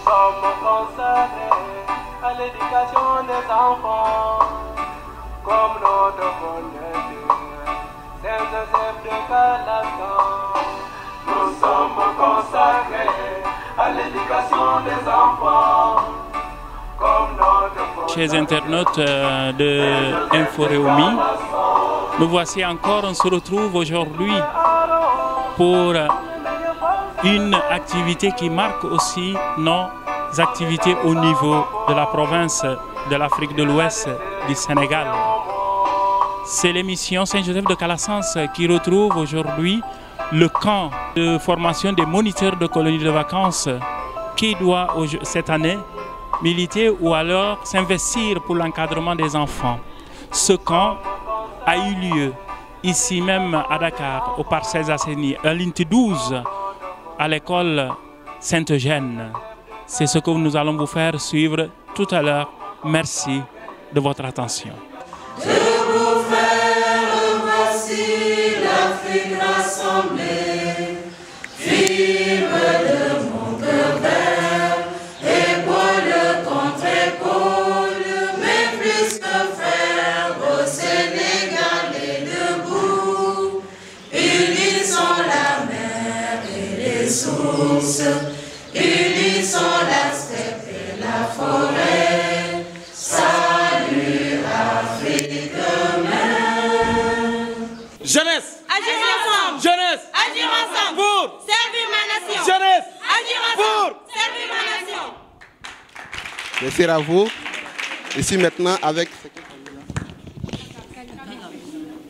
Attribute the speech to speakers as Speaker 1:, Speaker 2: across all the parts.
Speaker 1: sommes consacrés à l'éducation des enfants, comme notre fondateur, Saint Joseph de Calastan. Nous sommes consacrés à l'éducation des enfants, comme notre fondateur.
Speaker 2: Chers internautes de Info Réumi, nous voici encore, on se retrouve aujourd'hui pour une activité qui marque aussi nos activités au niveau de la province de l'Afrique de l'Ouest du Sénégal. C'est l'émission Saint-Joseph de Calassens qui retrouve aujourd'hui le camp de formation des moniteurs de colonies de vacances qui doit cette année militer ou alors s'investir pour l'encadrement des enfants. Ce camp a eu lieu ici même à Dakar, au Parcelles Assainies, à l'unité 12, à l'école Sainte-Eugène. C'est ce que nous allons vous faire suivre tout à l'heure. Merci de votre attention.
Speaker 3: Debout frères, voici l'Afrique rassemblée, fibre de mon cœur vert, épaule contre épaule, mais plus que frères, au Sénégal est debout, unissons la mer et les sources, unissons la steppe et la forêt, salut Afrique mère.
Speaker 4: Jeunesse,
Speaker 3: Agir ensemble,
Speaker 4: jeunesse,
Speaker 3: agir ensemble,
Speaker 4: pour
Speaker 3: servir ma nation,
Speaker 4: jeunesse,
Speaker 3: agir ensemble, servir ma nation.
Speaker 5: Merci à vous. Ici maintenant avec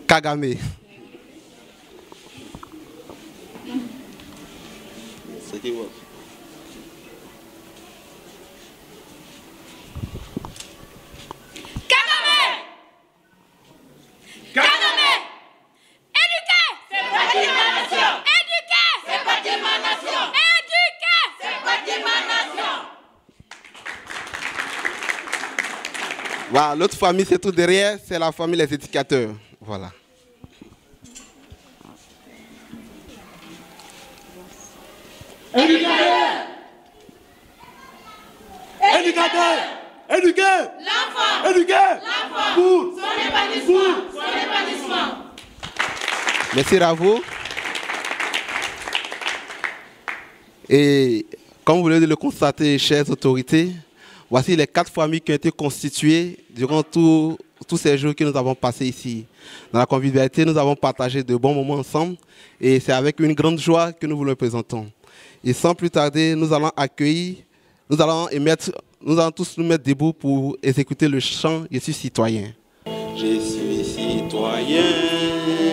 Speaker 5: Kagame. C'est qui vous? Voilà, l'autre famille, c'est tout derrière, c'est la famille des éducateurs. Voilà.
Speaker 4: éducateur, éducateur, éduquer,
Speaker 3: L'enfant,
Speaker 4: éduquer,
Speaker 3: l'enfant,
Speaker 4: pour
Speaker 3: son épanouissement.
Speaker 5: Merci à vous. Et comme vous venez de le constater, chères autorités, voici les 4 familles qui ont été constituées durant tous ces jours que nous avons passés ici. Dans la convivialité, nous avons partagé de bons moments ensemble et c'est avec une grande joie que nous vous le présentons. Et sans plus tarder, nous allons tous nous mettre debout pour exécuter le chant « Je suis citoyen ». Je suis citoyen,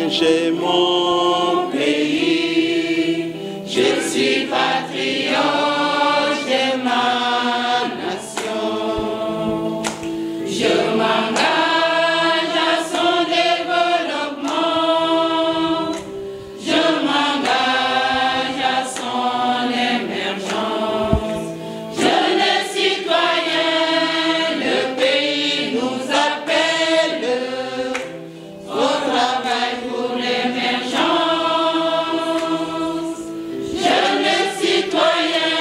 Speaker 5: j'ai mon pays, je suis patriote, j'ai ma nation, je m'engage à son développement, je m'engage à son émergence, jeunes citoyens, le pays nous appelle au travail pour l'émergence. Jeunes citoyens,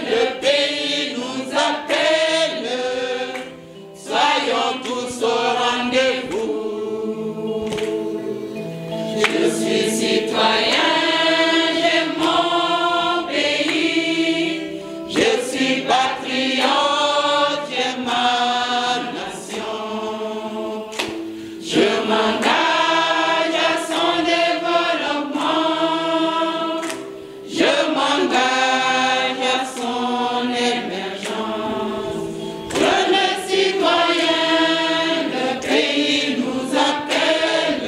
Speaker 5: le pays nous appelle, soyons tous au rendez-vous. Je suis citoyen, j'ai mon pays, je suis patriote, j'ai ma nation. Je m'engage à son développement, je m'engage à son émergence. Jeunes citoyens, le pays nous appelle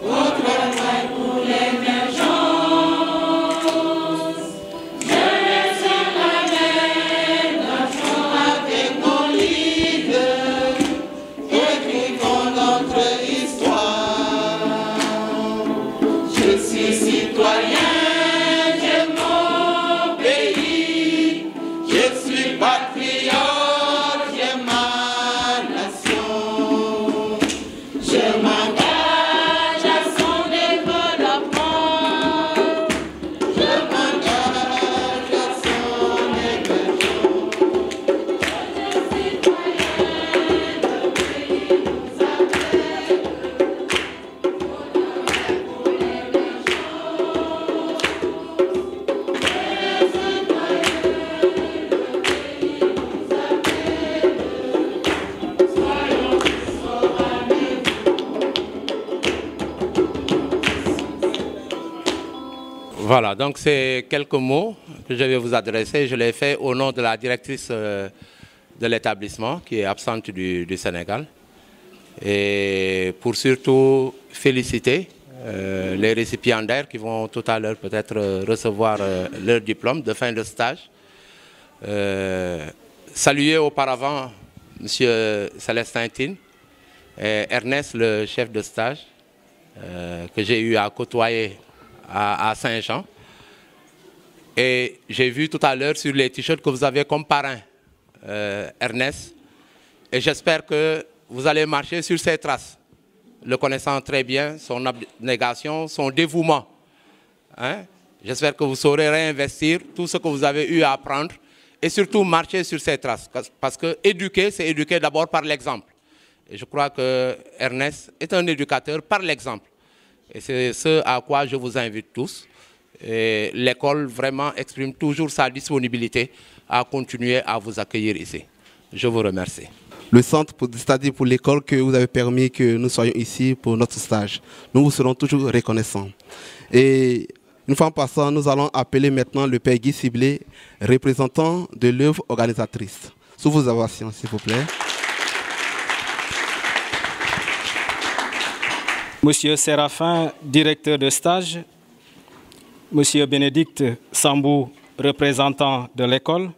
Speaker 5: au travail pour l'émergence. Jeunes citoyens,
Speaker 6: Voilà, donc c'est quelques mots que je vais vous adresser. Je l'ai fait au nom de la directrice de l'établissement qui est absente du Sénégal. Et pour surtout féliciter les récipiendaires qui vont tout à l'heure peut-être recevoir leur diplôme de fin de stage. Saluer auparavant M. Célestin Tine et Ernest, le chef de stage, que j'ai eu à côtoyer à Saint-Jean. Et j'ai vu tout à l'heure sur les t-shirts que vous avez comme parrain, Ernest. Et j'espère que vous allez marcher sur ses traces, le connaissant très bien, son abnégation, son dévouement. Hein? J'espère que vous saurez réinvestir tout ce que vous avez eu à apprendre et surtout marcher sur ses traces. Parce que éduquer, c'est éduquer d'abord par l'exemple. Et je crois que Ernest est un éducateur par l'exemple. Et c'est ce à quoi je vous invite tous. L'école vraiment exprime toujours sa disponibilité à continuer à vous accueillir ici. Je vous remercie.
Speaker 5: Le centre, c'est-à-dire pour l'école que vous avez permis que nous soyons ici pour notre stage. Nous vous serons toujours reconnaissants. Et une fois en passant, nous allons appeler maintenant le père Guy Ciblé, représentant de l'œuvre organisatrice. Sous vos ovations, s'il vous plaît.
Speaker 7: Monsieur Séraphin, directeur de stage, Monsieur Bénédicte Sambou, représentant de l'école,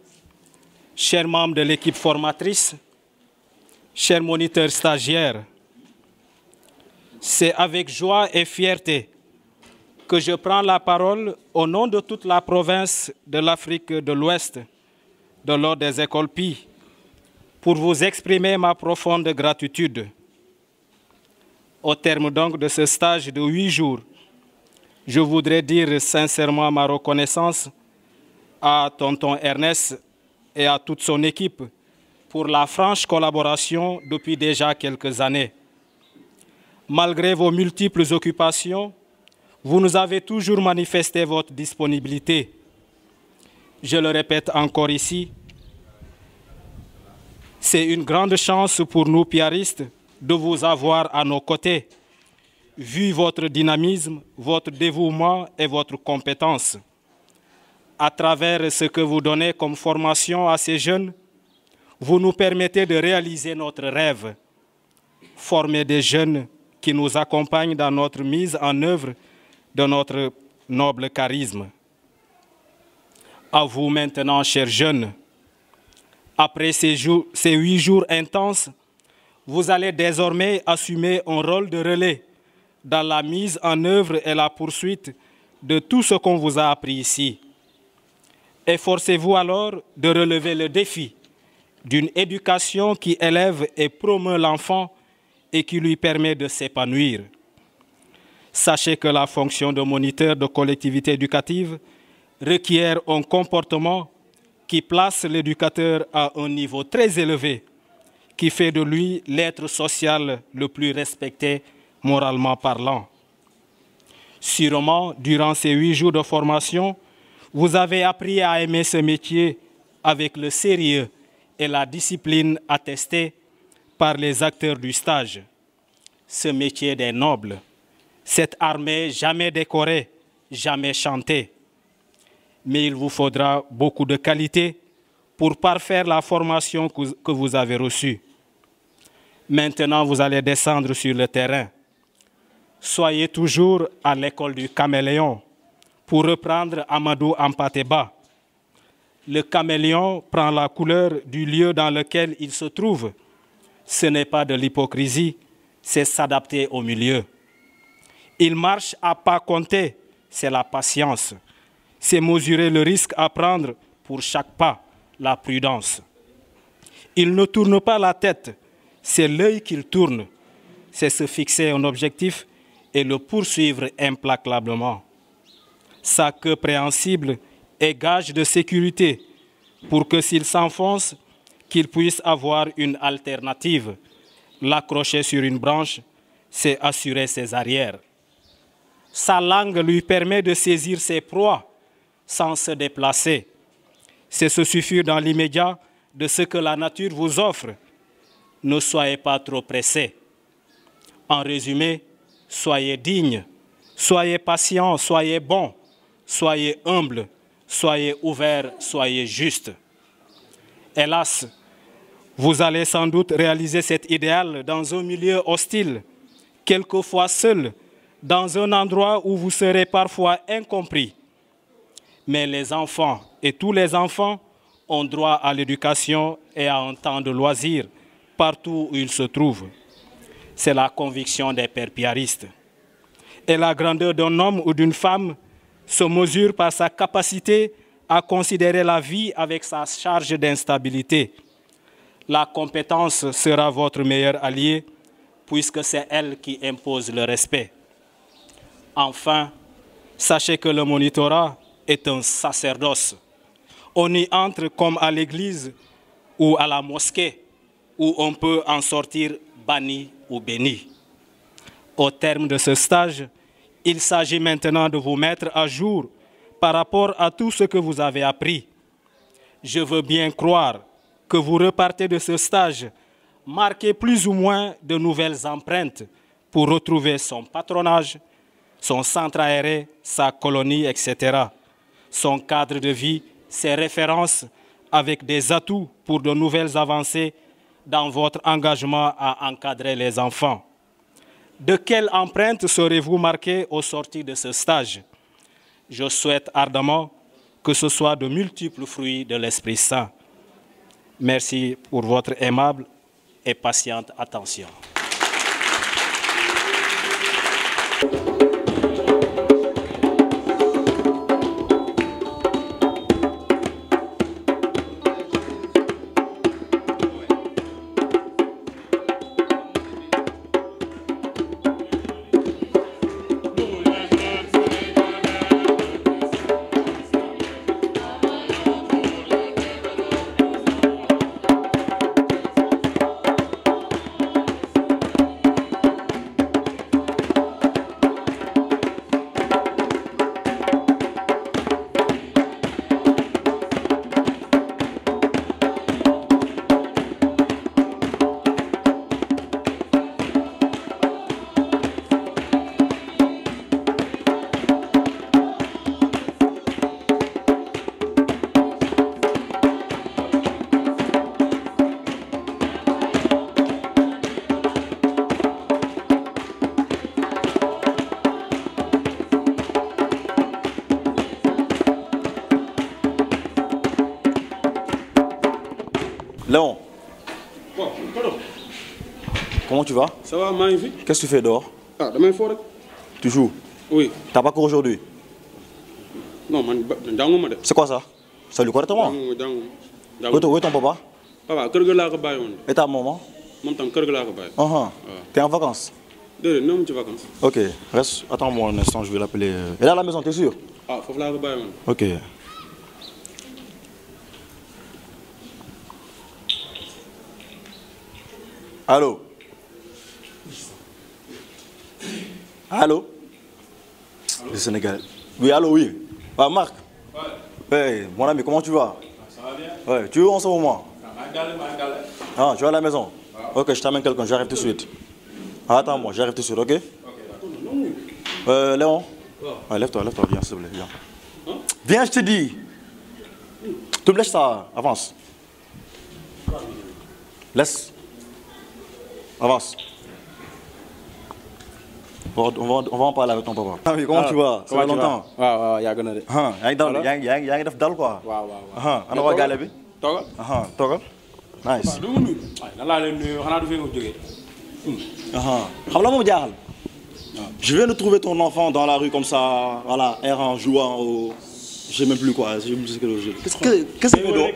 Speaker 7: chers membres de l'équipe formatrice, chers moniteurs stagiaires, c'est avec joie et fierté que je prends la parole au nom de toute la province de l'Afrique de l'Ouest, de l'Ordre des écoles PI, pour vous exprimer ma profonde gratitude. Au terme donc de ce stage de 8 jours, je voudrais dire sincèrement ma reconnaissance à tonton Ernest et à toute son équipe pour la franche collaboration depuis déjà quelques années. Malgré vos multiples occupations, vous nous avez toujours manifesté votre disponibilité. Je le répète encore ici, c'est une grande chance pour nous piaristes de vous avoir à nos côtés, vu votre dynamisme, votre dévouement et votre compétence. À travers ce que vous donnez comme formation à ces jeunes, vous nous permettez de réaliser notre rêve, former des jeunes qui nous accompagnent dans notre mise en œuvre de notre noble charisme. À vous maintenant, chers jeunes, après ces 8 jours intenses, vous allez désormais assumer un rôle de relais dans la mise en œuvre et la poursuite de tout ce qu'on vous a appris ici. Efforcez-vous alors de relever le défi d'une éducation qui élève et promeut l'enfant et qui lui permet de s'épanouir. Sachez que la fonction de moniteur de collectivité éducative requiert un comportement qui place l'éducateur à un niveau très élevé, qui fait de lui l'être social le plus respecté moralement parlant. Sûrement, durant ces 8 jours de formation, vous avez appris à aimer ce métier avec le sérieux et la discipline attestée par les acteurs du stage. Ce métier des nobles, cette armée jamais décorée, jamais chantée. Mais il vous faudra beaucoup de qualité pour parfaire la formation que vous avez reçue. Maintenant, vous allez descendre sur le terrain. Soyez toujours à l'école du caméléon, pour reprendre Amadou Ampateba. Le caméléon prend la couleur du lieu dans lequel il se trouve. Ce n'est pas de l'hypocrisie, c'est s'adapter au milieu. Il marche à pas compter, c'est la patience. C'est mesurer le risque à prendre pour chaque pas, la prudence. Il ne tourne pas la tête, c'est l'œil qu'il tourne. C'est se fixer un objectif et le poursuivre implacablement. Sa queue préhensible est gage de sécurité pour que s'il s'enfonce, qu'il puisse avoir une alternative. L'accrocher sur une branche, c'est assurer ses arrières. Sa langue lui permet de saisir ses proies sans se déplacer. C'est se suffire dans l'immédiat de ce que la nature vous offre. Ne soyez pas trop pressés. En résumé, soyez dignes, soyez patients, soyez bons, soyez humbles, soyez ouverts, soyez justes. Hélas, vous allez sans doute réaliser cet idéal dans un milieu hostile, quelquefois seul, dans un endroit où vous serez parfois incompris. Mais les enfants et tous les enfants ont droit à l'éducation et à un temps de loisir partout où ils se trouvent. C'est la conviction des pères piaristes. Et la grandeur d'un homme ou d'une femme se mesure par sa capacité à considérer la vie avec sa charge d'instabilité. La compétence sera votre meilleur allié, puisque c'est elle qui impose le respect. Enfin, sachez que le monitorat est un sacerdoce. On y entre comme à l'église ou à la mosquée, où on peut en sortir banni ou béni. Au terme de ce stage, il s'agit maintenant de vous mettre à jour par rapport à tout ce que vous avez appris. Je veux bien croire que vous repartez de ce stage marqué plus ou moins de nouvelles empreintes pour retrouver son patronage, son centre aéré, sa colonie, etc., son cadre de vie, ses références, avec des atouts pour de nouvelles avancées dans votre engagement à encadrer les enfants. De quelle empreinte serez-vous marqué au sortir de ce stage? Je souhaite ardemment que ce soit de multiples fruits de l'Esprit Saint. Merci pour votre aimable et patiente attention.
Speaker 4: Léon. Comment tu vas?
Speaker 8: Ça va, magnifique.
Speaker 4: Qu'est-ce que tu fais dehors?
Speaker 8: Ah, demain il
Speaker 4: Tu joues?
Speaker 8: Oui.
Speaker 4: T'as pas cours aujourd'hui?
Speaker 8: Non,
Speaker 4: c'est quoi ça? Salut correctement. Où est ton papa?
Speaker 8: Papa, kër ga laa ko bàyyi woon.
Speaker 4: Et ta maman?
Speaker 8: Moom tam kër ga laa ko bàyyi.
Speaker 4: T'es en vacances?
Speaker 8: Déedéet, non, ci vacances.
Speaker 4: Ok, reste, attends-moi un instant, je vais l'appeler. Elle est à la maison, t'es sûr?
Speaker 8: Ah, foofu laa ko bàyyi woon.
Speaker 4: Ok. Allô? Allô? Le Sénégal. Oui, allô, oui. Ah, Marc? Ouais. Hey, mon ami, comment tu vas?
Speaker 8: Ça va bien?
Speaker 4: Ouais, tu es où en ce moment?
Speaker 8: Ah,
Speaker 4: tu es à la maison? Ouais. Ok, je t'amène quelqu'un, j'arrive tout de suite. Ah, attends-moi, j'arrive tout de suite, ok? Léon? Ouais, lève-toi, viens, s'il te plaît, viens. Hein? Viens, je te dis. Tu me laisses ça, avance. Laisse. Avance. On va en parler avec ton papa. Ah oui, comment tu vas? Ça fait longtemps.
Speaker 8: Ouais, yàgg na de.
Speaker 4: yaa ngi def dal quoi.
Speaker 8: waaw.
Speaker 4: ana waa gaale bi.
Speaker 8: Toogal.
Speaker 4: Toogal. Nice.
Speaker 8: du ma nuyu. waaye nan laa leen nuyu xanaa du fee nga jógee.
Speaker 4: xam la moom jaaxal. Je viens de trouver ton enfant dans la rue comme ça, voilà, errant, jouant au... Je sais même plus quoi, je me dis que le jeu. Qu'est-ce qu'il fait dehors?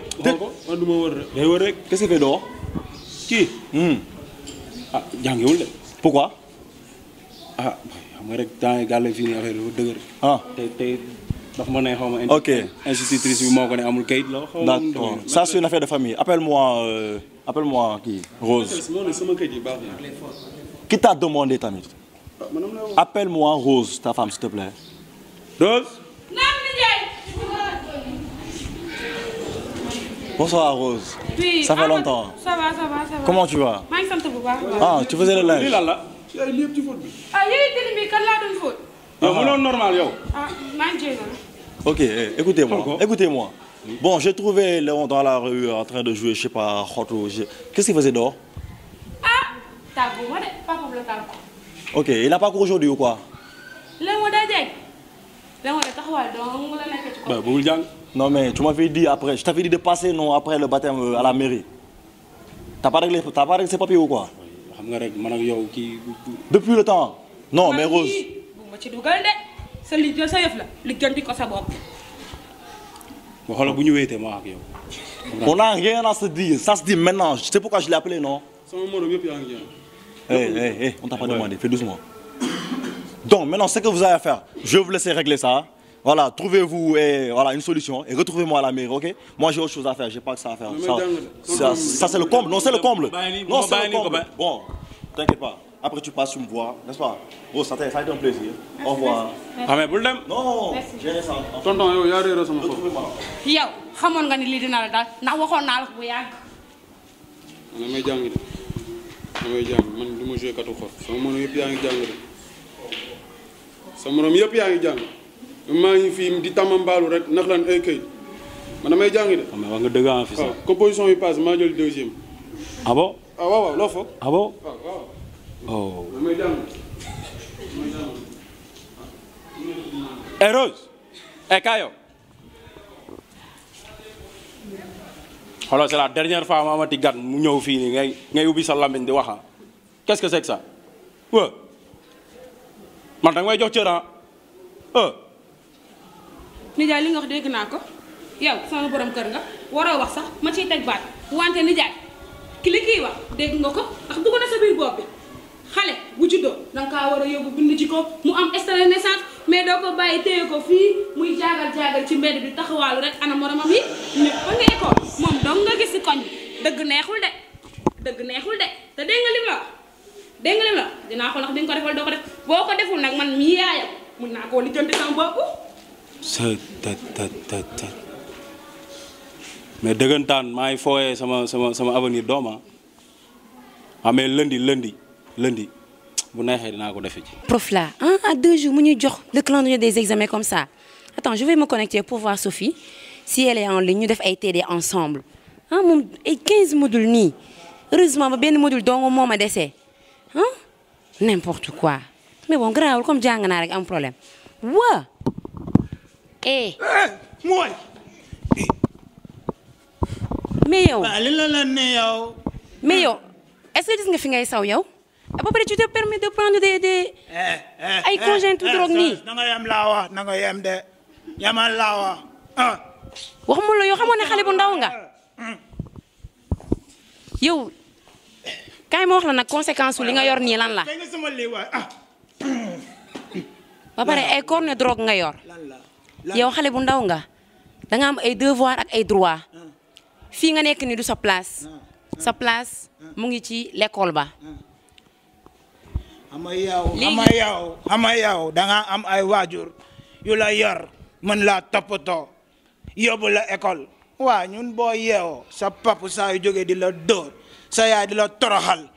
Speaker 4: Qu'est-ce qu'il fait dehors?
Speaker 8: Qui? Ah, jàngiwul de.
Speaker 4: Pourquoi?
Speaker 8: Ah, xam nga rek temps yi gàlle fii nii affaire dafa dëgër.
Speaker 4: Ah.
Speaker 8: Tey dafa ma ne xaw ma.
Speaker 4: Ok.
Speaker 8: Institutrice bi moo ko ne amul kayit la.
Speaker 4: D'accord. Ça c'est une affaire de famille. Appelle-moi qui? Rose.
Speaker 8: Sama kayit yi baax na.
Speaker 4: Qui t'a demandé tamit? Appelle-moi Rose, ta femme, s'il te plaît.
Speaker 8: Rose?
Speaker 4: Bonsoir Rose.
Speaker 9: Oui.
Speaker 4: Ça fait longtemps.
Speaker 9: Ça va.
Speaker 4: Comment tu vas?
Speaker 9: maa ngi sant bu baax.
Speaker 4: Ah, tu faisais le linge.
Speaker 8: Lii lan la? Yaay lépp ci faute bi.
Speaker 9: Ah, yéen télé bi kan laa doon fóot.
Speaker 8: Yow mënoon normal yow.
Speaker 9: Ah, maa ngi jéem
Speaker 4: Ok, écoutez-moi. Écoutez-moi. Bon, j'ai trouvé Léon dans la rue en train de jouer, je sais pas, Khoto. Qu'est-ce qu'il faisait dehors?
Speaker 9: Ah, tàggu ma de papa la tàggu.
Speaker 4: Ok, il n'a pas cours aujourd'hui ou quoi?
Speaker 9: Léon day jeeg. Léon de taxawal donc la nekk ci
Speaker 8: Bah, bëggul jàng.
Speaker 4: Non mais tu m'avais dit après, je t'avais dit de passer non après le baptême à la mairie. T'as pas réglé ces papiers ou quoi?
Speaker 8: Xam nga rek man ak yow kii.
Speaker 4: Depuis le temps. Non mais Rose.
Speaker 9: bu ma ci dugal de sa liggéey sa yëf la liggéeyanti ko sa bopp.
Speaker 8: Ba xoolal bu ñu wéetee ma ak yow.
Speaker 4: On n'a rien à se dire, ça se dit maintenant. Je sais pourquoi je l'ai appelé, non?
Speaker 8: Sama morom yëpp yaa ngi jàng.
Speaker 4: Hé, on t'a pas demandé, fais doucement. Donc maintenant, ce que vous avez à faire, je vais vous laisser régler ça. Voilà, trouvez-vous voilà, une solution et retrouvez-moi à la mairie, ok? Moi j'ai autre chose à faire, j'ai pas que ça à faire. Ça c'est le comble, non c'est le comble. Non c'est le comble. Bon, t'inquiète pas. Après tu passes, tu me vois, n'est-ce pas? Oh, ça a été un plaisir. Au revoir.
Speaker 8: Ah mais bul dem.
Speaker 4: Non, j'ai ça.
Speaker 8: Tonton yow yaa réeré sama xol.
Speaker 9: yow xamoon nga ni lii dina la daal ndax waxoon naa la ko bu yàgg.
Speaker 8: Damay jàng de. Damay jàng man du ma joué katu xor. Sama morom yëpp yaa ngi jàng de. Sama morom yëpp yaa ngi jàng. maa ngi fii di tamambaalu rek ndax lan ay këy man damay jàng de. xam nga wax nga dëgg en fi sax. composition yi passe maa jël deuxième. Ah bon? Ah waaw waaw loo foog. Ah bon? Waaw. Oh. damay jàng. Eh Rose. Eh Kayo. xoolal c'est la dernière fois ma amati gan mu ñëw fii nii ngay ubbi sa làmmiñ di waxa qu'est-ce que c'est que ça? Ouais. man danga may jox cër ah.
Speaker 9: nijaay li nga wax dégg naa ko yow sama borom kër nga waroo wax sax ma ciy teg baat wante nijaay ki li kii wax dégg nga ko ndax dugg na sa biir bopp bi xale bu juddoo danga kaa war a yóbbu bind ci ko mu am extrait de naissance mais doo ko bàyyi téye ko fii muy jaagal ci mbedd bi taxawaalu rek ana moromam yi ñëpp ba nga école moom dong nga gis si koñ bi dëgg neexul de te dégg nga lim la dinaa ko ndax di nga ko defal doo ko def boo ko deful nag man mii yaayam mun naa koo lijjanti sama bopp.
Speaker 8: mais dëggantaan maa ngi fooyee sama avenir dooma mais lundi bu neexee dinaa ko defee ci.
Speaker 10: prof là à 2 jours mu ñuy jox le calendrier des examens comme ça attends je vais me connecter pour voir Sophie si elle est en ligne ñu def ay TD ensemble moom ay 15 modules nii heureusement ba benn module dong moo ma desee n'importe quoi mais bon garaawul comme jàng naa rek am problème waa
Speaker 11: mooy.
Speaker 10: mais yow.
Speaker 11: waaw li la ne yow.
Speaker 10: mais yow est-ce que gis nga fi ngay saw yow. à peu près tu te permets de prendre des ay congés tout drogue nii.
Speaker 11: na nga yem laa wax na nga yem de yamal laa wax
Speaker 10: waxuma la yow xamoon ne xale bu ndaw nga. yow kaay ma wax la nag conséquence li nga yor nii lan la. ba pare ay cornet drogue nga yor. yow xale bu ndaw nga danga am ay devoir ak ay droit fii nga nekk ni du sa place mu ngi ci l'école ba.
Speaker 11: xama yow danga am ay waajur yu la yor mën laa toppatoo yóbbu la école waa ñun boo yeewoo sa papa saa yu jógee di la dóor sa yaay di la toroxal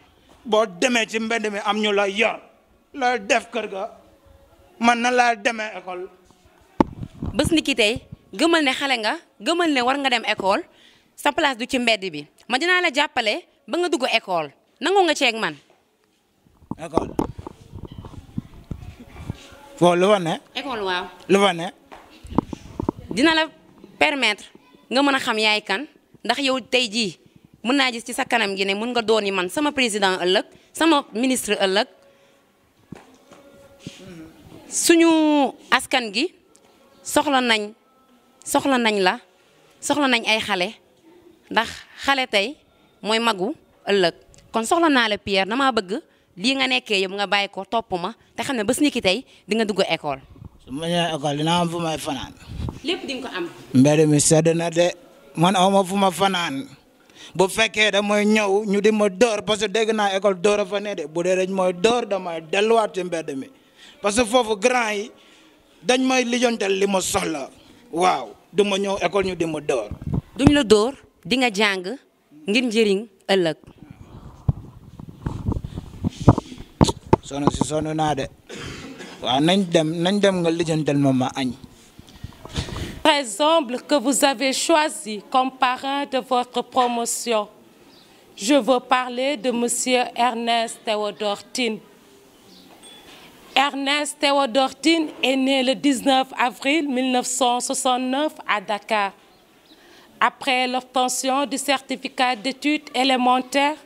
Speaker 11: boo demee ci mbedd mi am ñu la yor la def kër ga man na laa demee école.
Speaker 10: bés ni ki tey gëmal ne xale nga gëmal ne war nga dem école sa place du ci mbedd bi ma dinaa la jàppale ba nga dugg école nangu nga ceeg man.
Speaker 11: école foo lu fa ne.
Speaker 10: école waaw.
Speaker 11: lu fa ne.
Speaker 10: dina la permettre nga mën a xam yaay kan ndax yow tey jii mën naa gis ci sa kanam gi ne mën nga doon yi man sama président ëllëg sama ministre ëllëg suñu askan gi soxla nañ la soxla nañ ay xale ndax xale tey mooy magu ëllëg kon soxla naa la Pierre damaa bëgg lii nga nekkee yëpp nga bàyyi ko topp ma te xam ne bés ni ki tey di nga dugg école.
Speaker 11: su ma ñëwee école dina am fu may fanaan.
Speaker 10: lépp di nga ko am.
Speaker 11: mbedd mi sedd na de man aw ma fu ma fanaan bu fekkee da mooy ñëw ñu di ma dóor parce que dégg naa école dóor a fa ne de bu dee dañ mooy dóor damay delluwaat ci mbedd mi parce que foofu grand yi dañ may lijjantal li ma soxla waaw du ma ñëw école ñu di ma dóor.
Speaker 10: duñ la dóor di nga jàng ngir njëriñ ëllëg.
Speaker 11: sonn naa de waaw nañ dem nga lijjantal ma añ.
Speaker 12: présume que vous avez choisi comme parrain de votre promotion. Je veux parler de M. Ernest Théodore Tine. Ernest Théodore Tine est né le 19 avril 1969 à Dakar. Après l'obtention du certificat d'études élémentaires,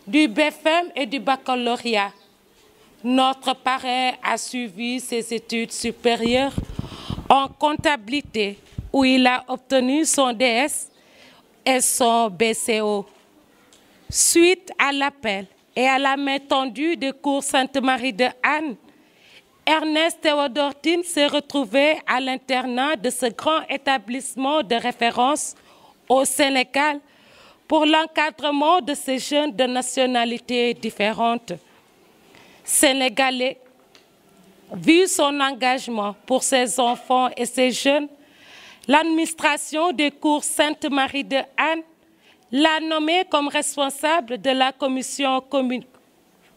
Speaker 12: du BFM et du baccalauréat, notre parrain a suivi ses études supérieures en comptabilité, où il a obtenu son DS et son BCO. Suite à l'appel et à la main tendue des cours Sainte-Marie de Anne, Ernest Théodore Tine s'est retrouvé à l'internat de ce grand établissement de référence au Sénégal pour l'encadrement de ces jeunes de nationalités différentes. Sénégalais, vu son engagement pour ses enfants et ses jeunes, l'administration des cours Sainte-Marie de Anne l'a nommé comme responsable de la commission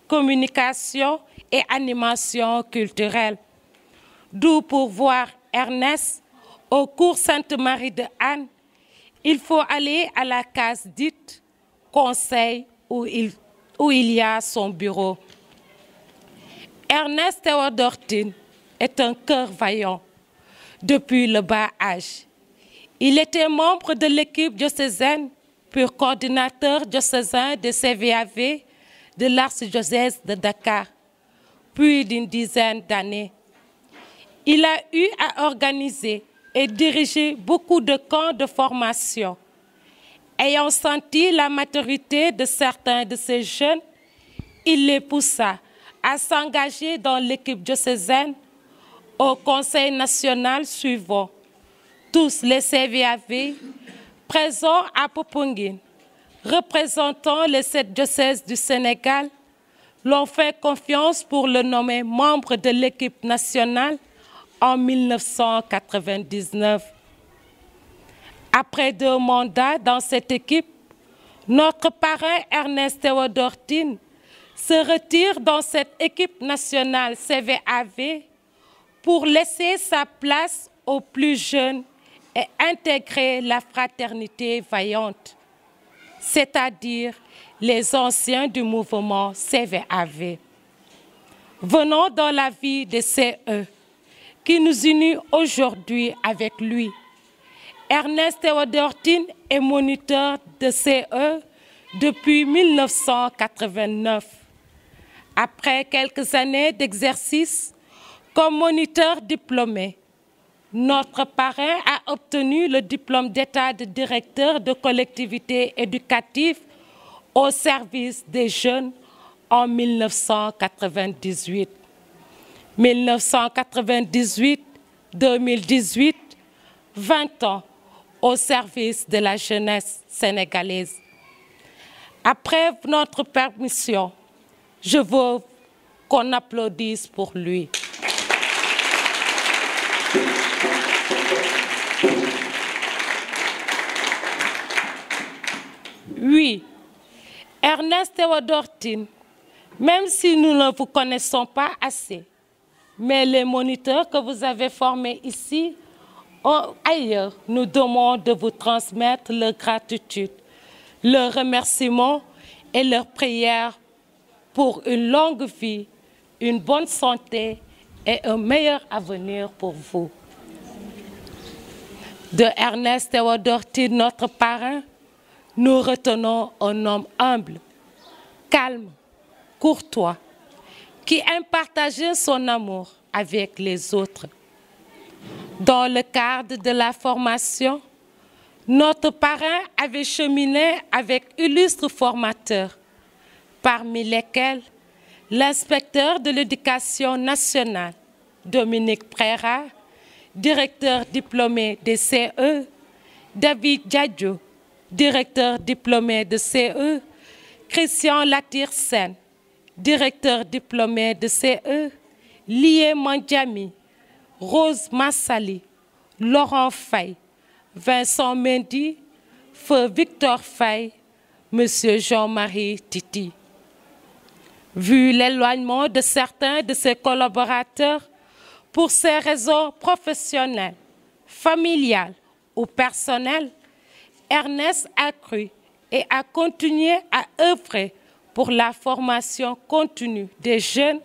Speaker 12: communication et animation culturelle. D'où pour voir Ernest au cours Sainte-Marie de Anne, il faut aller à la case dite conseil où il y a son bureau. Ernest Théodore Tine est un cœur vaillant depuis le bas âge. Il était membre de l'équipe diocésaine, puis coordinateur diocésain de CVAV de l'archidiocèse de Dakar, plus d'une dizaine d'années. Il a eu à organiser et diriger beaucoup de camps de formation. Ayant senti la maturité de certains de ces jeunes, il les poussa à s'engager dans l'équipe diocésaine au Conseil national suivant. Tous les CVAV présents à Popenguine, représentant les 7 diocèses du Sénégal, l'ont fait confiance pour le nommer membre de l'équipe nationale en 1999. Après 2 mandats dans cette équipe, notre parrain Ernest Théodore Tine se retire dans cette équipe nationale CVAV pour laisser sa place aux plus jeunes et intégrer la fraternité vaillante, c'est-à-dire les anciens du mouvement CVAV. Venons dans la vie de CE, qui nous unit aujourd'hui avec lui. Ernest Théodore Tine est moniteur de CE depuis 1989. Après quelques années d'exercice comme moniteur diplômé, notre parrain a obtenu le diplôme d'état de directeur de collectivité éducative au service des jeunes en 1998. 1998-2018, 20 ans au service de la jeunesse sénégalaise. Après notre permission, je veux qu'on applaudisse pour lui. Oui, Ernest Théodore Tine, même si nous ne vous connaissons pas assez, mais les moniteurs que vous avez formés ici ou ailleurs nous demandent de vous transmettre leur gratitude, leurs remerciements et leurs prières pour une longue vie, une bonne santé et un meilleur avenir pour vous. De Ernest Théodore Tine, notre parrain, nous retenons un homme humble, calme, courtois, qui aime partager son amour avec les autres. Dans le cadre de la formation, notre parrain avait cheminé avec illustres formateurs, parmi lesquels l'inspecteur de l'éducation nationale, Dominique Préra, directeur diplômé de CE, David Djadjo, directeur diplômé de CE, Christian Latir-Sen, directeur diplômé de CE, Lié Mandjami, Rose Massali, Laurent Faye, Vincent Mendy, Feu Victor Faye, M. Jean-Marie Titi. Vu l'éloignement de certains de ses collaborateurs pour ces raisons professionnelles, familiale ou personnelle, Ernest a cru et a continué à œuvrer pour la formation continue des jeunes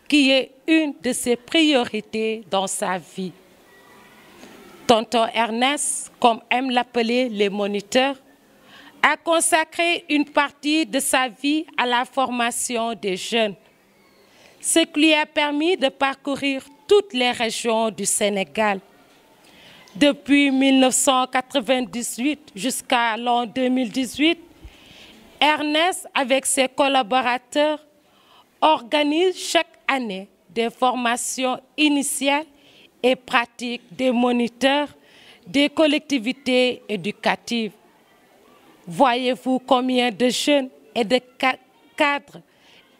Speaker 12: qui est une de ses priorités dans sa vie. Tonton Ernest, comme aiment l'appeler les moniteurs, a consacré une partie de sa vie à la formation des jeunes, ce qui lui a permis de parcourir toutes les régions du Sénégal. Depuis 1998 jusqu'à l'an 2018, Ernest, avec ses collaborateurs, organise chaque année des formations initiales et pratiques des moniteurs des collectivités éducatives. Voyez-vous combien de jeunes et de cadres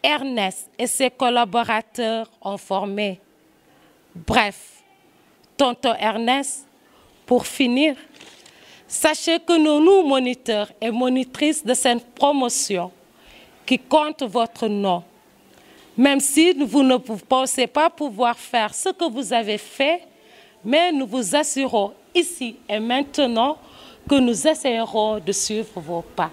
Speaker 12: Ernest et ses collaborateurs ont formés. Bref, tonton Ernest, pour finir, sachez que nous, moniteurs et monitrices de cette promotion, qui compte votre nom, même si vous ne pensez pas pouvoir faire ce que vous avez fait, mais nous vous assurons ici et maintenant que nous essayerons de suivre vos pas.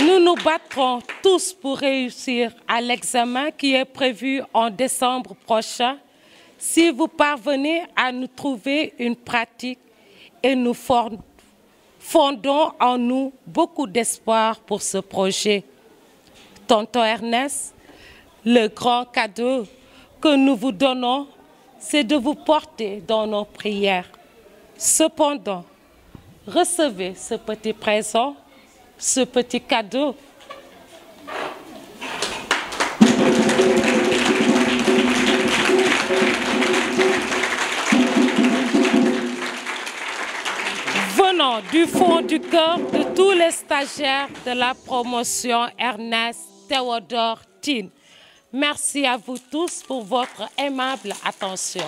Speaker 12: Nous nous battrons tous pour réussir à l'examen qui est prévu en décembre prochain si vous parvenez à nous trouver une pratique et nous fondons en nous beaucoup d'espoir pour ce projet. Tonton Ernest, le grand cadeau que nous vous donnons, c'est de vous porter dans nos prières. Cependant, recevez ce petit présent, ce petit cadeau. Venant du fond du cœur de tous les stagiaires de la promotion Ernest Théodore Tine. Merci à vous tous pour votre aimable attention.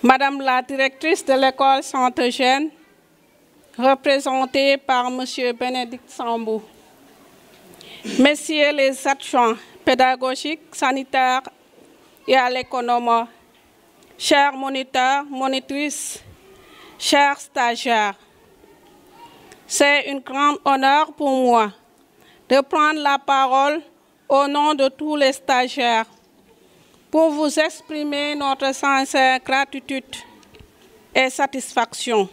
Speaker 13: Madame la directrice de l'école Saint-Eugène, représentée par Monsieur Bénédicte Sambou, Messieurs les adjoints pédagogiques, sanitaires et à l'économie, chers moniteurs, monitrices, chers stagiaires, c'est un grand honneur pour moi de prendre la parole au nom de tous les stagiaires pour vous exprimer notre sincère gratitude et satisfaction.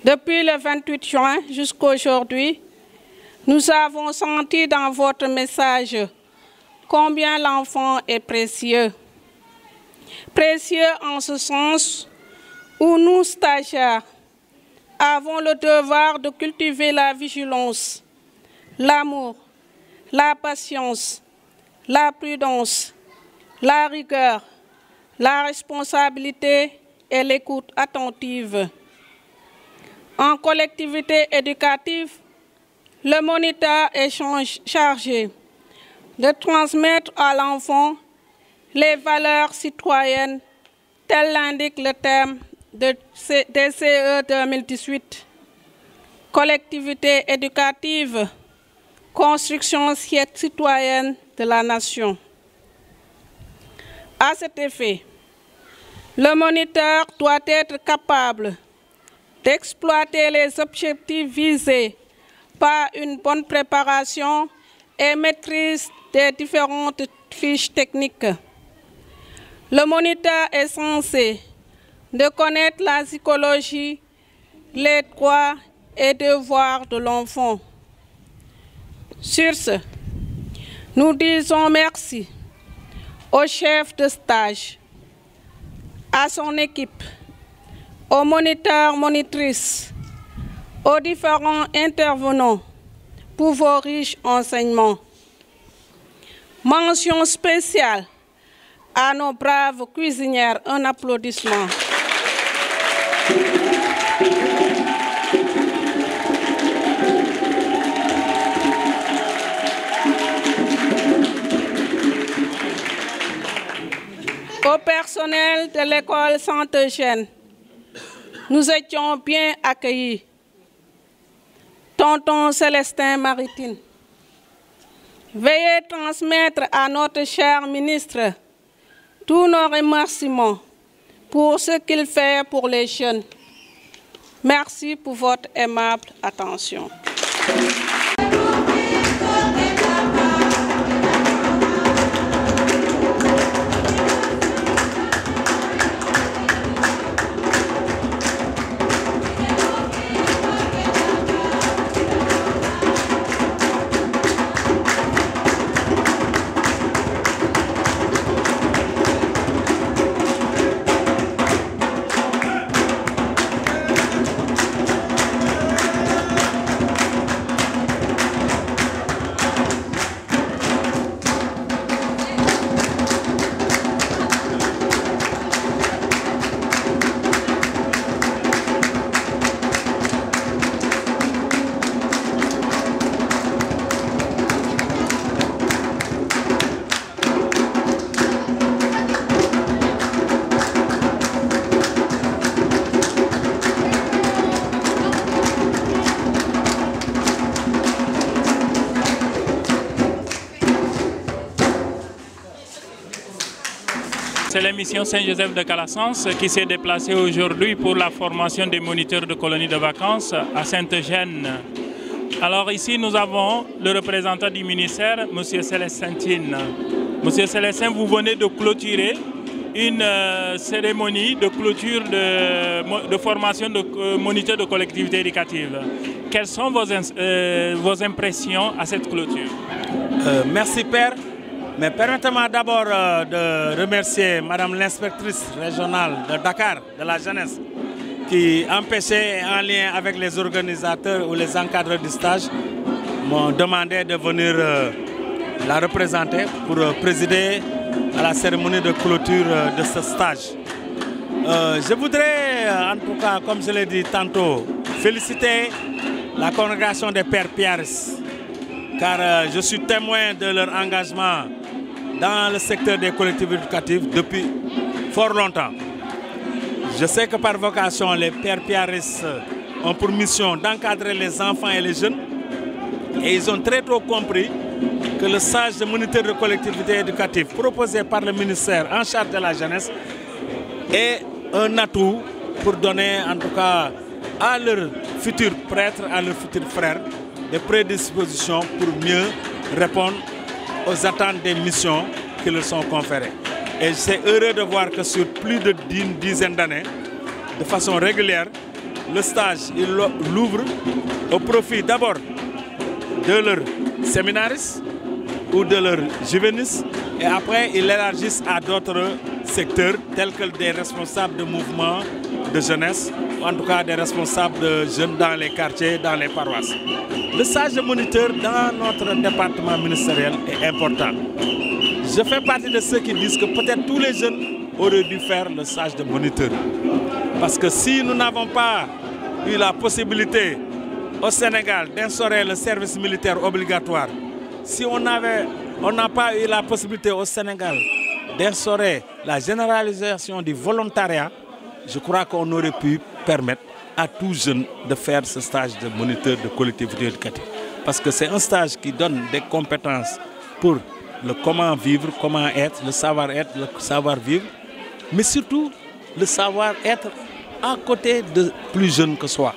Speaker 13: Depuis le 28 juin jusqu'à aujourd'hui, nous avons senti dans votre message combien l'enfant est précieux. Précieux en ce sens où nous, stagiaires, avons le devoir de cultiver la vigilance, l'amour, la patience, la prudence, la rigueur, la responsabilité et l'écoute attentive. En collectivité éducative, le moniteur est chargé de transmettre à l'enfant les valeurs citoyennes, tel l'indique le thème de DCE 2018. Collectivité éducative, construction citoyenne de la nation. À cet effet, le moniteur doit être capable d'exploiter les objectifs visés par une bonne préparation et maîtrise des différentes fiches techniques. Le moniteur est censé de connaître la psychologie, les droits et devoirs de l'enfant. Sur ce, nous disons merci au chef de stage, à son équipe, aux moniteurs, monitrices, aux différents intervenants pour vos riches enseignements. Mention spéciale à nos braves cuisinières. Un applaudissement. Au personnel de l'école Saint-Eugène, nous étions bien accueillis. Tonton Célestin Maritime, veuillez transmettre à notre cher ministre tous nos remerciements pour ce qu'il fait pour les jeunes. Merci pour votre aimable attention.
Speaker 2: C'est la mission Saint-Joseph de Calassens qui s'est déplacée aujourd'hui pour la formation des moniteurs de colonies de vacances à Saint-Eugène. Alors ici, nous avons le représentant du ministère, M. Célestin. M. Célestin, vous venez de clôturer une cérémonie de clôture de formation de moniteurs de collectivité éducative. Quelles sont vos impressions à cette clôture?
Speaker 14: Merci Père. Mais permettez-moi d'abord de remercier Madame l'inspectrice régionale de Dakar, de la jeunesse, qui empêchait, en lien avec les organisateurs ou les encadreurs du stage, m'ont demandé de venir la représenter pour présider à la cérémonie de clôture de ce stage. Je voudrais, en tout cas, comme je l'ai dit tantôt, féliciter la congrégation des Pères Piaristes, car je suis témoin de leur engagement dans le secteur des collectivités éducatives depuis fort longtemps. Je sais que par vocation, les Pères Piaristes ont pour mission d'encadrer les enfants et les jeunes, et ils ont très tôt compris que le stage de moniteur de collectivité éducative proposé par le ministère en charge de la jeunesse est un atout pour donner en tout cas à leurs futurs prêtres, à leurs futurs frères, des prédispositions pour mieux répondre aux attentes des missions qui leur sont conférées. Et c'est heureux de voir que sur plus d'une dizaine d'années, de façon régulière, le stage, il l'ouvre au profit d'abord de leurs séminaristes ou de leurs juvénistes, et après ils l'élargissent à d'autres secteurs tels que des responsables de mouvements de jeunesse, ou en tout cas des responsables de jeunes dans les quartiers, dans les paroisses. Le stage de moniteur dans notre département ministériel est important. Je fais partie de ceux qui disent que peut-être tous les jeunes auraient dû faire le stage de moniteur. Parce que si nous n'avons pas eu la possibilité au Sénégal d'instaurer le service militaire obligatoire, si on n'a pas eu la possibilité au Sénégal d'instaurer la généralisation du volontariat, je crois qu'on aurait pu permettre à tout jeune de faire ce stage de moniteur de collectivité éducative. Parce que c'est un stage qui donne des compétences pour le comment vivre, comment être, le savoir-être, le savoir-vivre, mais surtout le savoir-être à côté de plus jeunes que soi.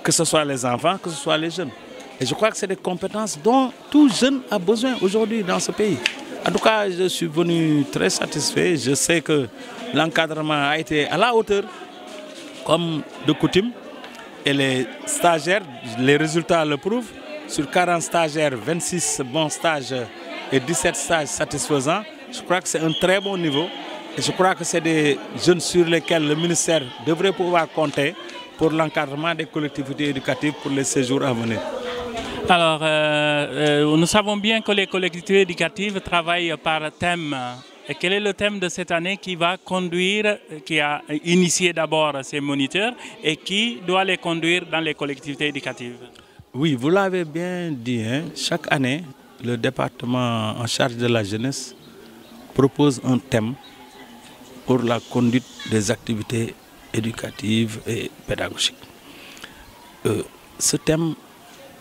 Speaker 14: Que ce soit les enfants, que ce soit les jeunes. Et je crois que c'est des compétences dont tout jeune a besoin aujourd'hui dans ce pays. En tout cas, je suis venu très satisfait. Je sais que l'encadrement a été à la hauteur, comme de coutume. Et les stagiaires, les résultats le prouvent. Sur 40 stagiaires, 26 bons stages et 17 stages satisfaisants. Je crois que c'est un très bon niveau. Et je crois que c'est des jeunes sur lesquels le ministère devrait pouvoir compter pour l'encadrement des collectivités éducatives pour les séjours à venir.
Speaker 2: Alors, nous savons bien que les collectivités éducatives travaillent par thème. Et quel est le thème de cette année qui va conduire, qui a initié d'abord ces moniteurs et qui doit les conduire dans les collectivités éducatives?
Speaker 14: Oui, vous l'avez bien dit, hein? Chaque année, le département en charge de la jeunesse propose un thème pour la conduite des activités éducatives et pédagogiques. Ce thème,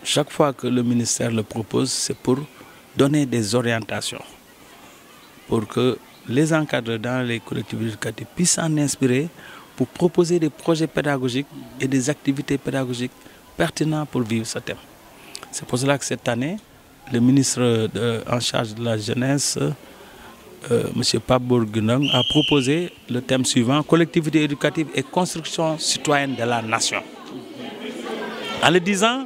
Speaker 14: chaque fois que le ministère le propose, c'est pour donner des orientations, pour que les encadreurs dans les collectivités éducatives puissent s'en inspirer pour proposer des projets pédagogiques et des activités pédagogiques pertinents pour vivre ce thème. C'est pour cela que cette année, le ministre en charge de la jeunesse, M. Pape Bourguignon, a proposé le thème suivant: collectivité éducative et construction citoyenne de la nation. En le disant,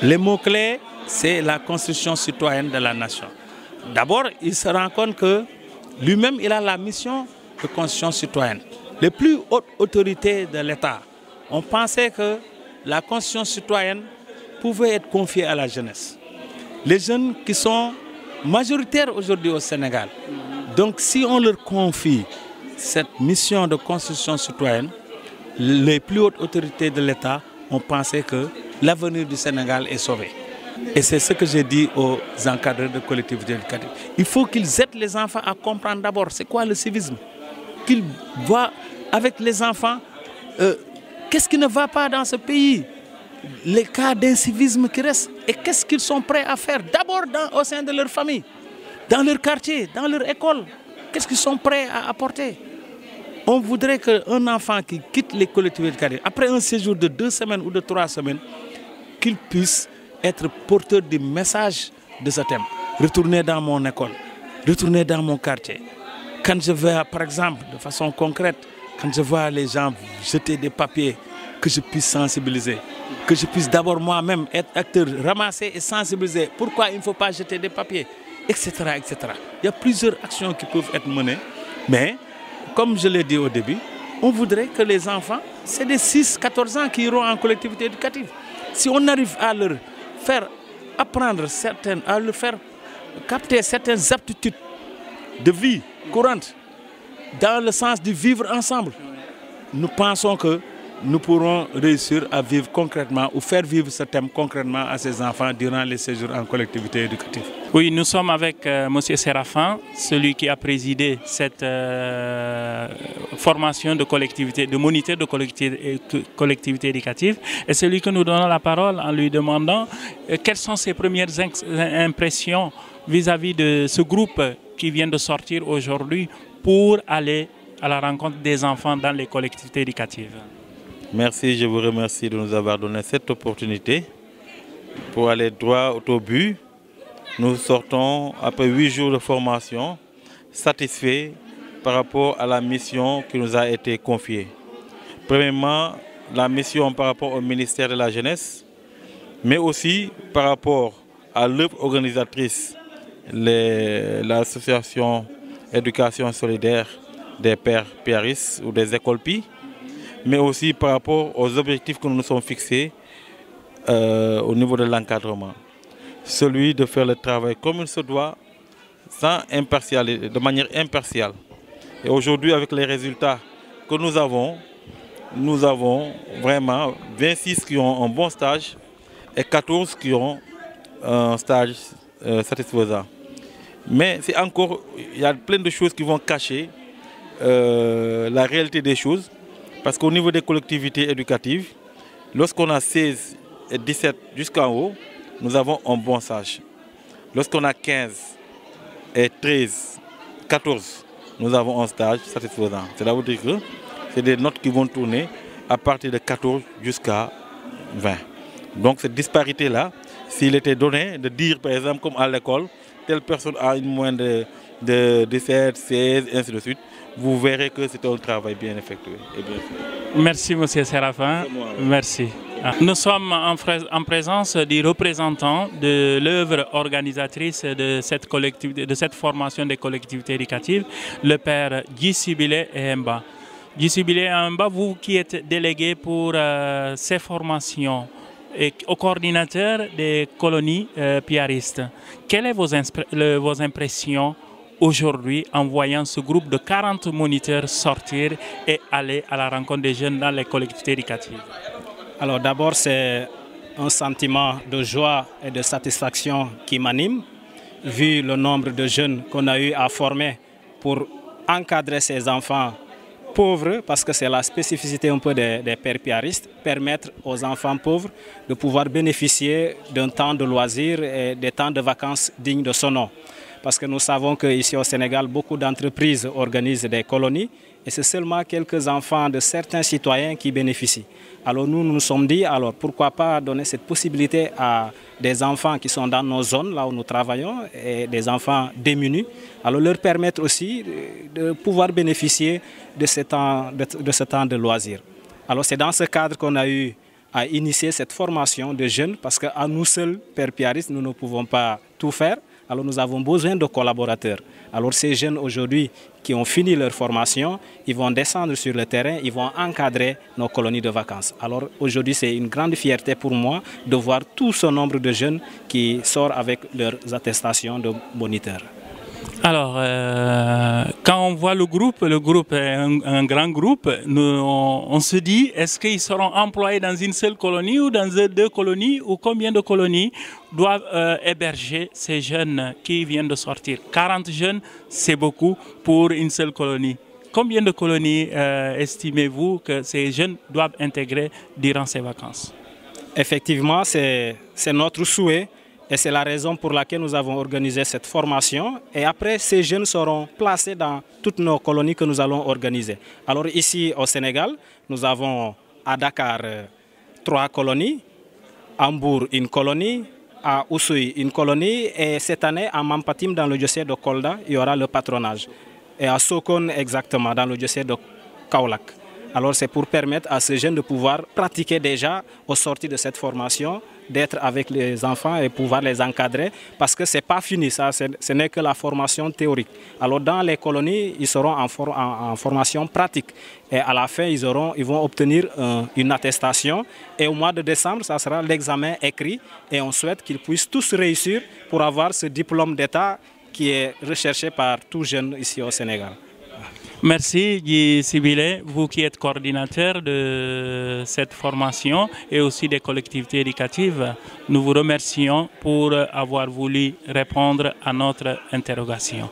Speaker 14: les mots-clés, c'est la construction citoyenne de la nation. D'abord, il se rend compte que lui-même, il a la mission de construction citoyenne. Les plus hautes autorités de l'État ont pensé que la construction citoyenne pouvait être confiée à la jeunesse. Les jeunes qui sont majoritaires aujourd'hui au Sénégal. Donc, si on leur confie cette mission de construction citoyenne, les plus hautes autorités de l'État ont pensé que l'avenir du Sénégal est sauvé. Et c'est ce que j'ai dit aux encadreurs de collectivités éducatives. Il faut qu'ils aident les enfants à comprendre d'abord c'est quoi le civisme. Qu'ils voient avec les enfants qu'est-ce qui ne va pas dans ce pays, les cas d'incivisme qui restent et qu'est-ce qu'ils sont prêts à faire d'abord au sein de leur famille, dans leur quartier, dans leur école. Qu'est-ce qu'ils sont prêts à apporter? On voudrait qu'un enfant qui quitte les collectivités éducatives, après un séjour de 2 semaines ou de 3 semaines, qu'il puisse être porteur du message de ce thème. Retourner dans mon école, retourner dans mon quartier. Quand je vais, par exemple, de façon concrète, quand je vois les gens jeter des papiers, que je puisse sensibiliser, que je puisse d'abord moi-même être acteur, ramasser et sensibiliser. Pourquoi il ne faut pas jeter des papiers, etc., etc. Il y a plusieurs actions qui peuvent être menées, mais comme je l'ai dit au début, on voudrait que les enfants, c'est des 6-14 ans qui iront en collectivité éducative. Si on arrive à leur faire apprendre certaines, à leur faire capter certaines aptitudes de vie courante, dans le sens de vivre ensemble, nous pensons que nous pourrons réussir à vivre concrètement ou faire vivre ce thème concrètement à ces enfants durant les séjours en collectivité éducative.
Speaker 2: Oui, nous sommes avec M. Séraphin, celui qui a présidé cette formation de collectivité, de moniteur de collectivité éducative, et celui que nous donnons la parole en lui demandant quelles sont ses premières impressions vis-à-vis de ce groupe qui vient de sortir aujourd'hui pour aller à la rencontre des enfants dans les collectivités éducatives.
Speaker 15: Merci, je vous remercie de nous avoir donné cette opportunité pour aller droit au but. Nous sortons après 8 jours de formation satisfaits par rapport à la mission qui nous a été confiée. Premièrement, la mission par rapport au ministère de la Jeunesse, mais aussi par rapport à l'œuvre organisatrice, l'association Éducation solidaire des pères péristes ou des écoles PI, mais aussi par rapport aux objectifs que nous nous sommes fixés au niveau de l'encadrement. Celui de faire le travail comme il se doit, sans impartialité, de manière impartiale. Et aujourd'hui, avec les résultats que nous avons, nous avons vraiment 26 qui ont un bon stage et 14 qui ont un stage satisfaisant. Mais c'est encore, il y a plein de choses qui vont cacher la réalité des choses. Parce qu'au niveau des collectivités éducatives, lorsqu'on a 16 et 17 jusqu'en haut, nous avons un bon stage. Lorsqu'on a 15 et 13, 14, nous avons un stage satisfaisant. Cela veut dire que c'est des notes qui vont tourner à partir de 14 jusqu'à 20. Donc cette disparité-là, s'il était donné de dire par exemple comme à l'école, telle personne a une moyenne de 17, 16, et ainsi de suite, vous verrez que c'est un travail bien effectué et bien fait.
Speaker 2: Merci M. Séraphin. Merci. Nous sommes en présence du représentant de l'œuvre organisatrice de cette formation des collectivités éducatives, le père Djissibile Ehemba. Djissibile Ehemba, vous qui êtes délégué pour ces formations et au coordinateur des colonies piaristes, quelles sont vos impressions aujourd'hui en voyant ce groupe de 40 moniteurs sortir et aller à la rencontre des jeunes dans les collectivités éducatives?
Speaker 7: Alors d'abord, c'est un sentiment de joie et de satisfaction qui m'anime, vu le nombre de jeunes qu'on a eu à former pour encadrer ces enfants pauvres, parce que c'est la spécificité un peu des pères piaristes, permettre aux enfants pauvres de pouvoir bénéficier d'un temps de loisirs et des temps de vacances dignes de son nom. Parce que nous savons qu'ici au Sénégal, beaucoup d'entreprises organisent des colonies et c'est seulement quelques enfants de certains citoyens qui bénéficient. Alors nous nous sommes dit, alors pourquoi pas donner cette possibilité à des enfants qui sont dans nos zones, là où nous travaillons, et des enfants démunis, alors leur permettre aussi de pouvoir bénéficier de ce temps de loisirs. Alors c'est dans ce cadre qu'on a eu à initier cette formation de jeunes, parce qu'à nous seuls, pères piaristes, nous ne pouvons pas tout faire. Alors nous avons besoin de collaborateurs. Alors ces jeunes aujourd'hui qui ont fini leur formation, ils vont descendre sur le terrain, ils vont encadrer nos colonies de vacances. Alors aujourd'hui c'est une grande fierté pour moi de voir tout ce nombre de jeunes qui sortent avec leurs attestations de moniteurs.
Speaker 2: Alors, quand on voit le groupe est un grand groupe, on se dit, est-ce qu'ils seront employés dans une seule colonie ou dans deux colonies, ou combien de colonies doivent héberger ces jeunes qui viennent de sortir? 40 jeunes, c'est beaucoup pour une seule colonie. Combien de colonies estimez-vous que ces jeunes doivent intégrer durant ces vacances?
Speaker 7: Effectivement, c'est notre souhait. Et c'est la raison pour laquelle nous avons organisé cette formation. Et après, ces jeunes seront placés dans toutes nos colonies que nous allons organiser. Alors ici au Sénégal, nous avons à Dakar 3 colonies, à Mbour une colonie, à Oussouye une colonie. Et cette année, à Mampatim, dans le diocèse de Kolda, il y aura le patronage. Et à Sokone, exactement, dans le diocèse de Kaolack. Alors c'est pour permettre à ces jeunes de pouvoir pratiquer déjà au sortir de cette formation, d'être avec les enfants et pouvoir les encadrer, parce que ce n'est pas fini, ça, ce n'est que la formation théorique. Alors dans les colonies, ils seront en formation pratique et à la fin, ils vont obtenir une attestation et au mois de décembre, ça sera l'examen écrit et on souhaite qu'ils puissent tous réussir pour avoir ce diplôme d'État qui est recherché par tout jeune ici au Sénégal.
Speaker 2: Merci Djissibile, vous qui êtes coordinateur de cette formation et aussi des collectivités éducatives. Nous vous remercions pour avoir voulu répondre à notre interrogation.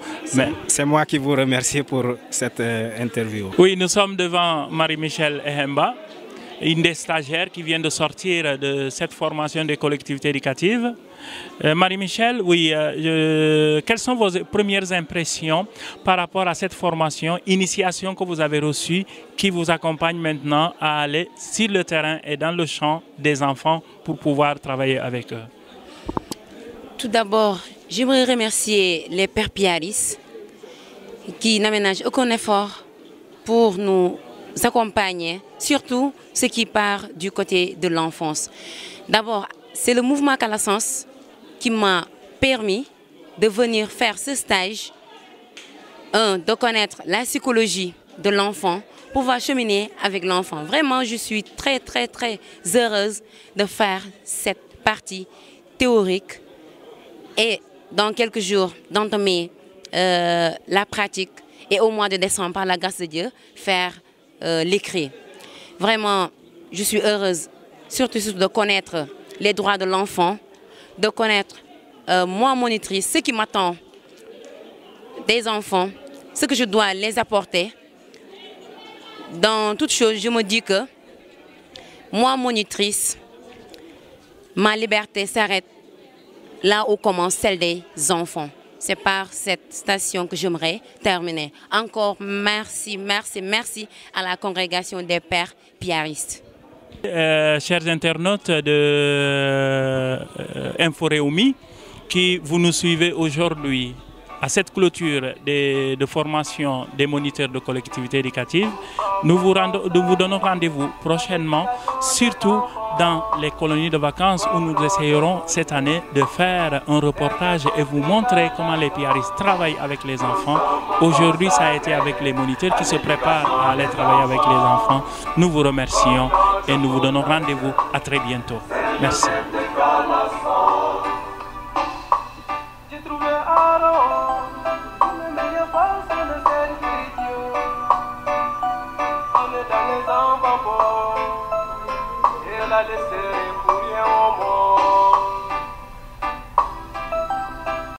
Speaker 7: C'est moi qui vous remercie pour cette interview.
Speaker 2: Oui, nous sommes devant Marie-Michel Ehemba, une des stagiaires qui vient de sortir de cette formation des collectivités éducatives. Marie-Michel, oui, quelles sont vos premières impressions par rapport à cette formation, initiation que vous avez reçue, qui vous accompagne maintenant à aller sur le terrain et dans le champ des enfants pour pouvoir travailler avec eux?
Speaker 10: Tout d'abord, j'aimerais remercier les pères piaristes qui n'aménagent aucun effort pour nous accompagner, surtout ce qui part du côté de l'enfance. D'abord, c'est le mouvement Calassens qui m'a permis de venir faire ce stage, de connaître la psychologie de l'enfant, pouvoir cheminer avec l'enfant. Vraiment, je suis très heureuse de faire cette partie théorique et dans quelques jours d'entamer la pratique et au mois de décembre, par la grâce de Dieu, faire l'écrit. Vraiment, je suis heureuse, surtout de connaître les droits de l'enfant, de connaître, moi, monitrice, ce qui m'attend des enfants, ce que je dois les apporter. Dans toute chose, je me dis que moi, monitrice, ma liberté s'arrête là où commence celle des enfants. C'est par cette station que j'aimerais terminer. Encore merci, merci, merci à la congrégation des pères piaristes.
Speaker 2: Chers internautes de Inforéumi, qui vous nous suivez aujourd'hui à cette clôture de formation des moniteurs de collectivités éducatives, nous vous donnons rendez-vous prochainement, surtout dans les colonies de vacances où nous essayerons cette année de faire un reportage et vous montrer comment les piaristes travaillent avec les enfants. Aujourd'hui, ça a été avec les moniteurs qui se préparent à aller travailler avec les enfants. Nous vous remercions et nous vous donnons rendez-vous à très bientôt. Merci.
Speaker 1: Laissez